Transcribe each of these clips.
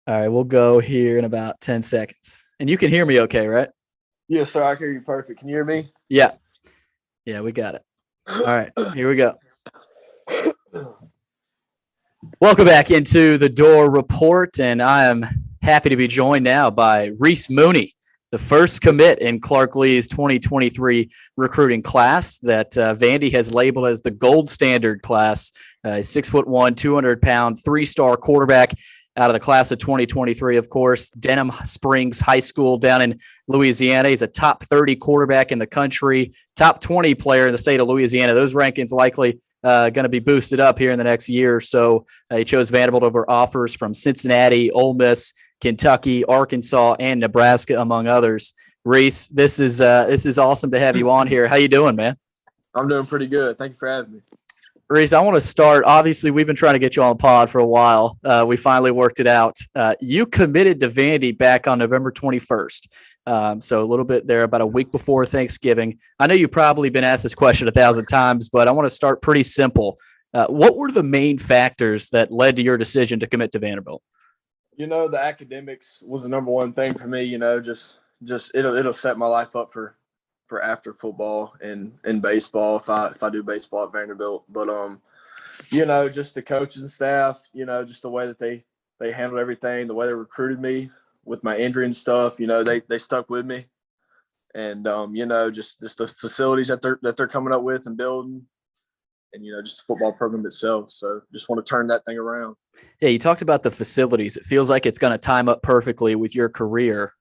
All right, we'll go here in about 10 seconds. And you can hear me okay, right? Yes, sir. I hear you perfect. Can you hear me? Yeah. Yeah, we got it. All right, here we go. Welcome back into the Door Report, and I am happy to be joined now by Reese Mooney, the first commit in Clark Lea's 2023 recruiting class that Vandy has labeled as the gold standard class. 6'1", 200-pound, three-star quarterback out of the class of 2023, of course. Denham Springs High School down in Louisiana. He's a top 30 quarterback in the country, top 20 player in the state of Louisiana. Those rankings likely going to be boosted up here in the next year or so. He chose Vanderbilt over offers from Cincinnati, Ole Miss, Kentucky, Arkansas, and Nebraska, among others. Reese, this is awesome to have you on here. How you doing, man? I'm doing pretty good. Thank you for having me. Reese, I want to start. Obviously, we've been trying to get you on the pod for a while. We finally worked it out. You committed to Vandy back on November 21st. So a little bit there, about a week before Thanksgiving. I know you've probably been asked this question 1,000 times, but I want to start pretty simple. What were the main factors that led to your decision to commit to Vanderbilt? The academics was the number one thing for me. Just it'll set my life up for after football and baseball if I do baseball at Vanderbilt. But just the coaching staff, just the way that they handled everything, the way they recruited me with my injury and stuff, they stuck with me. And just the facilities that they're coming up with and building, and just the football program itself. So just want to turn that thing around. Yeah, you talked about the facilities. It feels like it's going to time up perfectly with your career.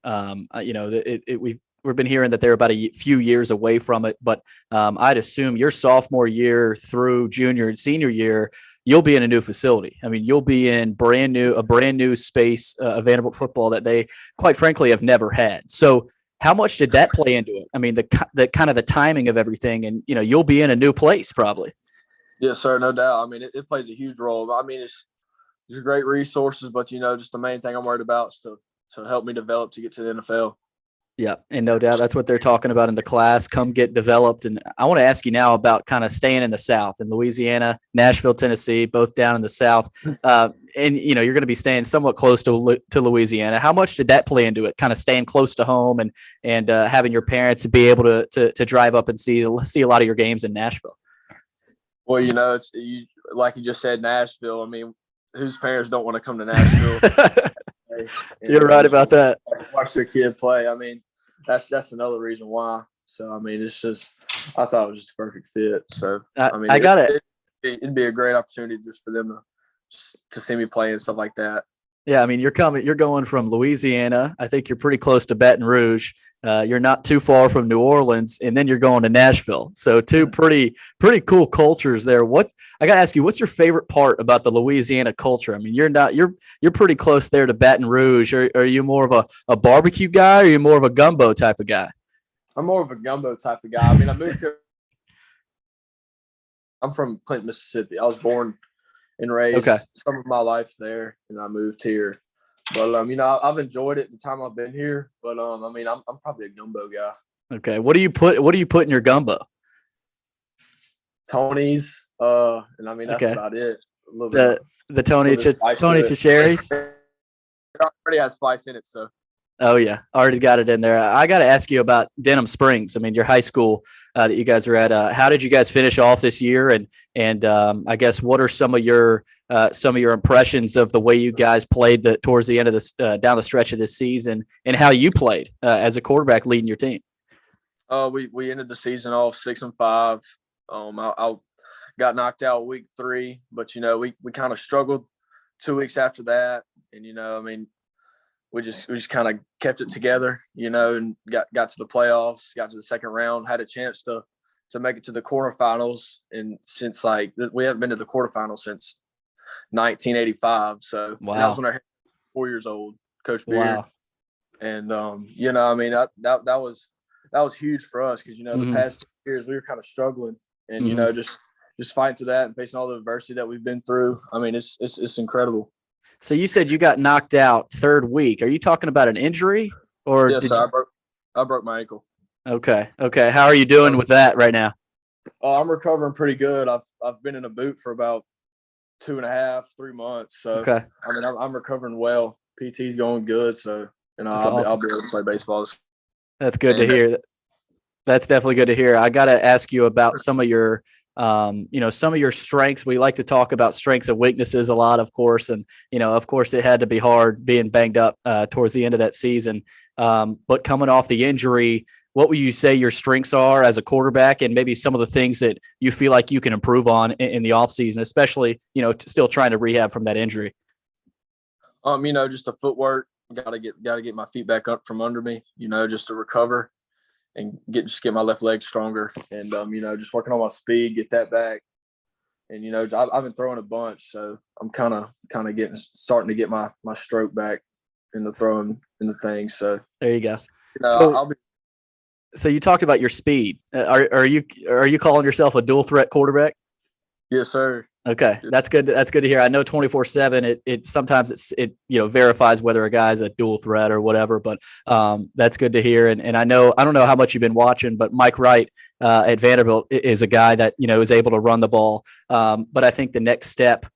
We've been hearing that they're about a few years away from it, but I'd assume your sophomore year through junior and senior year, you'll be in a new facility. I mean, you'll be in a brand new space of Vanderbilt football that they, quite frankly, have never had. So, how much did that play into it? I mean, the kind of the timing of everything, and you'll be in a new place probably. Yes, sir, no doubt. I mean, it plays a huge role. I mean, it's great resources, but just the main thing I'm worried about is to help me develop to get to the NFL. Yeah, and no doubt that's what they're talking about in the class. Come get developed. And I want to ask you now about kind of staying in the South, in Louisiana, Nashville, Tennessee, both down in the South. And you're going to be staying somewhat close to Louisiana. How much did that play into it? Kind of staying close to home and having your parents be able to drive up and see a lot of your games in Nashville. Well, it's like you just said, Nashville. I mean, whose parents don't want to come to Nashville? You're right about that. Watch their kid play. I mean, that's another reason why. So I mean, it's just I thought it was just a perfect fit. So I mean, I got it. It'd be a great opportunity just for them to see me play and stuff like that. Yeah, I mean, you're going from Louisiana. I think you're pretty close to Baton Rouge. You're not too far from New Orleans, and then you're going to Nashville. So two pretty cool cultures there. I got to ask you, what's your favorite part about the Louisiana culture? I mean, you're pretty close there to Baton Rouge. Are you more of a barbecue guy, or are you more of a gumbo type of guy? I'm more of a gumbo type of guy. I mean, I'm from Clinton, Mississippi. I was born and raised some of my life there, and I moved here. But I've enjoyed it the time I've been here. But I mean, I'm probably a gumbo guy. Okay, what do you put in your gumbo? Tony's, and I mean that's about it. A little bit, the Tony Cherries. It already has spice in it, so. Oh yeah, already got it in there. I got to ask you about Denham Springs. I mean, your high school that you guys are at. How did you guys finish off this year? And I guess what are some of your impressions of the way you guys played towards the end of this down the stretch of this season, and how you played as a quarterback leading your team? We ended the season off 6-5. I got knocked out week 3, but we kind of struggled 2 weeks after that, and I mean. We just kind of kept it together, and got to the playoffs, got to the second round, had a chance to make it to the quarterfinals. And since we haven't been to the quarterfinals since 1985, so wow. That was when I was 4 years old, Coach Beard. Wow. And I mean that was huge for us because the past 2 years we were kind of struggling, and just fighting through that and facing all the adversity that we've been through. I mean it's incredible. So you said you got knocked out third week. Are you talking about an injury, or? Yes, I broke my ankle. Okay. How are you doing with that right now? I'm recovering pretty good. I've been in a boot for about 2.5-3 months. So okay. I mean, I'm recovering well. PT's going good, so That's I'll awesome. be able to play baseball. That's good to And hear. That's definitely good to hear. I got to ask you about some of your, some of your strengths. We like to talk about strengths and weaknesses a lot, of course. And, of course, it had to be hard being banged up towards the end of that season. But coming off the injury, what would you say your strengths are as a quarterback and maybe some of the things that you feel like you can improve on in the offseason, especially, still trying to rehab from that injury? Just the footwork. Gotta get my feet back up from under me, just to recover and get my left leg stronger, and just working on my speed, get that back, and I've been throwing a bunch, so I'm kind of starting to get my stroke back in the throwing in the things. So there you go. I'll be. So you talked about your speed. Are you calling yourself a dual threat quarterback? Yes, sir. Okay, that's good. That's good to hear. I know 24/7. It sometimes it verifies whether a guy's a dual threat or whatever. But that's good to hear. And I don't know how much you've been watching, but Mike Wright at Vanderbilt is a guy that is able to run the ball. But I think the next step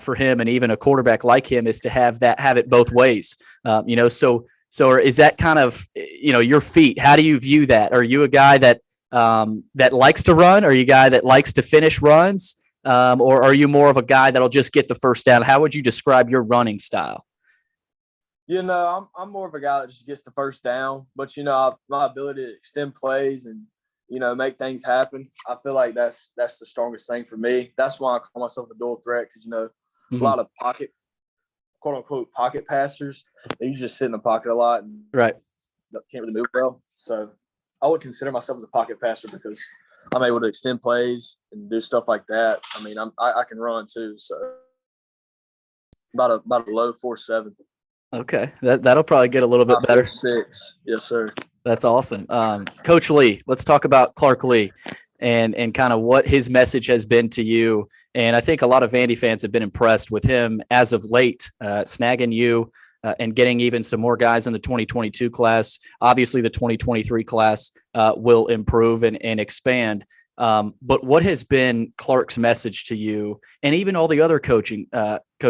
for him and even a quarterback like him is to have it both ways. So is that kind of your feet? How do you view that? Are you a guy that likes to run? Are you a guy that likes to finish runs? Or are you more of a guy that'll just get the first down? How would you describe your running style? I'm more of a guy that just gets the first down, but my ability to extend plays and make things happen. I feel like that's the strongest thing for me. That's why I call myself a dual threat, because a lot of quote unquote pocket passers, they usually just sit in the pocket a lot and right, can't really move well. So I would consider myself as a pocket passer because I'm able to extend plays and do stuff like that. I mean, I can run too, so about a low 4.7. Okay, that'll probably get a little bit better. 4.6, yes, sir. That's awesome. Coach Lee, let's talk about Clark Lee and kind of what his message has been to you. And I think a lot of Vandy fans have been impressed with him as of late, snagging you and getting even some more guys in the 2022 class. Obviously, the 2023 class will improve and expand. But what has been Clark's message to you and even all the other coaching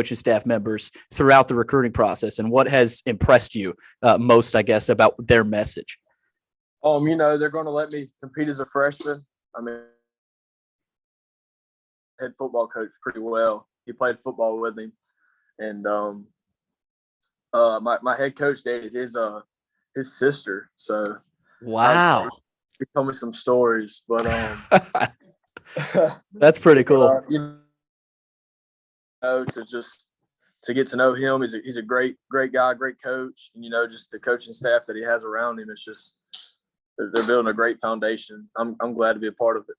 staff members throughout the recruiting process, and what has impressed you most, I guess, about their message? They're going to let me compete as a freshman. I mean, head football coach pretty well. He played football with him, and my head coach dated his sister. So wow, he told me some stories, but that's pretty cool. To get to know him, he's a great guy, great coach, and just the coaching staff that he has around him. It's just they're building a great foundation. I'm glad to be a part of it.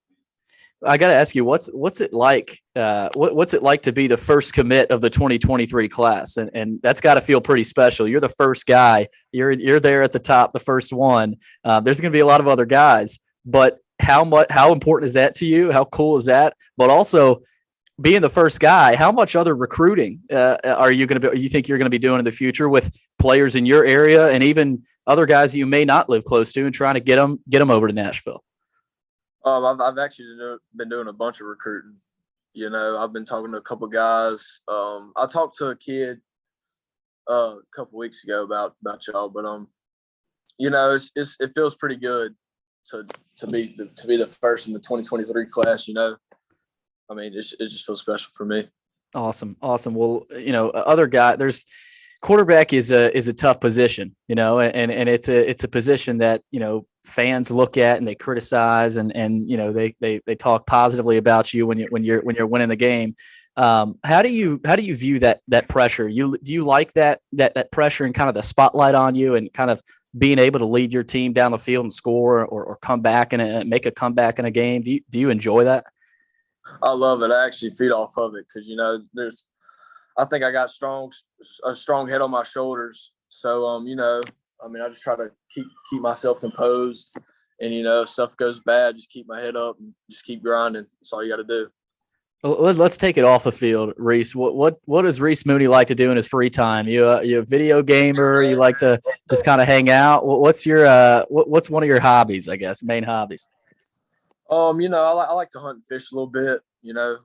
I got to ask you, what's it like? What's it like to be the first commit of the 2023 class? And that's got to feel pretty special. You're the first guy. You're there at the top, the first one. There's going to be a lot of other guys, but how important is that to you? How cool is that? But also, being the first guy, how much other recruiting you think you're going to be doing in the future with players in your area and even other guys you may not live close to and trying to get them over to Nashville? I've actually been doing a bunch of recruiting. I've been talking to a couple guys. I talked to a kid a couple weeks ago about y'all, but it feels pretty good to be the first in the 2023 class. I mean, it just feels special for me. Awesome. Well, other guy, quarterback is a tough position, and it's a position that, fans look at and they criticize and they talk positively about you when you're winning the game. How do you view that pressure? Do you like that pressure and kind of the spotlight on you and kind of being able to lead your team down the field and score or come back and make a comeback in a game? Do you enjoy that? I love it. I actually feed off of it because I think I got a strong head on my shoulders. So I just try to keep myself composed, and if stuff goes bad, just keep my head up and just keep grinding. That's all you got to do. Well, let's take it off the field, Reese. What does Reese Mooney like to do in his free time? You a video gamer? You like to just kind of hang out? What's what's one of your hobbies? I guess main hobbies. I like to hunt and fish a little bit. I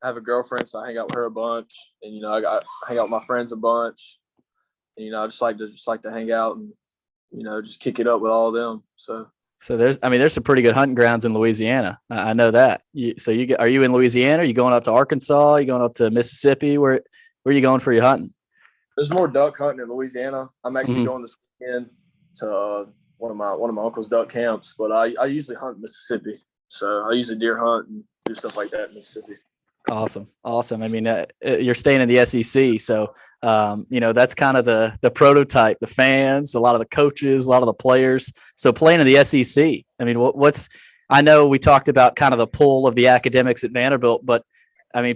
have a girlfriend, so I hang out with her a bunch, and I hang out with my friends a bunch, And, I just like to hang out and just kick it up with all of them. So there's some pretty good hunting grounds in Louisiana. I know that. Are you in Louisiana? Are you going up to Arkansas? Are you going up to Mississippi? Where are you going for your hunting? There's more duck hunting in Louisiana. I'm actually Mhm. going this weekend to one of my uncle's duck camps, but I usually hunt Mississippi. So I usually deer hunt and do stuff like that in Mississippi. Awesome. I mean, you're staying in the SEC, so that's kind of the prototype. The fans, a lot of the coaches, a lot of the players. So playing in the SEC. I mean, what's? I know we talked about kind of the pull of the academics at Vanderbilt, but I mean,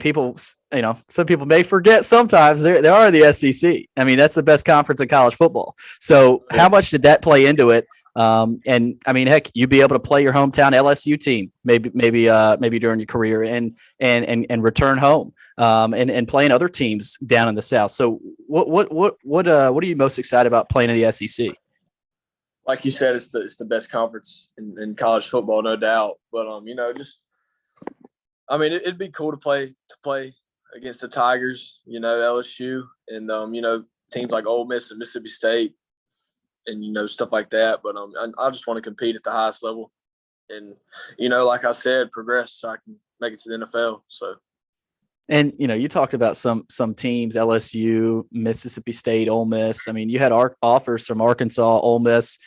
some people may forget sometimes they are the SEC. I mean, that's the best conference in college football. So how much did that play into it? And I mean, heck, you'd be able to play your hometown LSU team, maybe during your career and return home, and playing other teams down in the South. So what are you most excited about playing in the SEC? Like you said, it's the best conference in college football, no doubt. But it'd be cool to play against the Tigers, LSU, and teams like Ole Miss and Mississippi State, and stuff like that. But I just want to compete at the highest level, and like I said, progress so I can make it to the NFL. So. And you talked about some teams, LSU, Mississippi State, Ole Miss. I mean, you had offers from Arkansas, Ole Miss,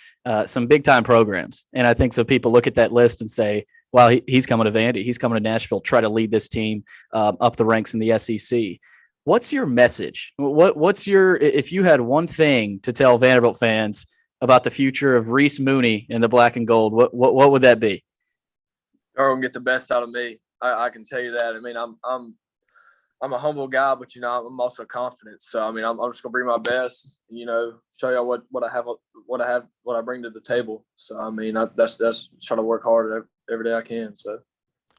some big time programs. And I think so people look at that list and say, "Wow, he's coming to Vandy. He's coming to Nashville. Try to lead this team up the ranks in the SEC." What's your message? If you had one thing to tell Vanderbilt fans about the future of Reese Mooney in the black and gold, what would that be? They're gonna get the best out of me. I can tell you that. I mean, I'm a humble guy, but I'm also confident. So I'm just gonna bring my best. Show y'all what I bring to the table. So that's try to work hard every day I can. So.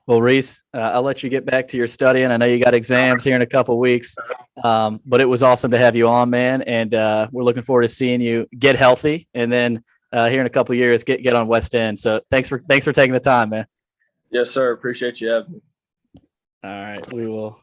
Well, Reese, I'll let you get back to your studying. I know you got exams here in a couple of weeks, but it was awesome to have you on, man. And we're looking forward to seeing you get healthy, and then here in a couple of years get on West End. So thanks for taking the time, man. Yes, sir. Appreciate you having me. All right, we will.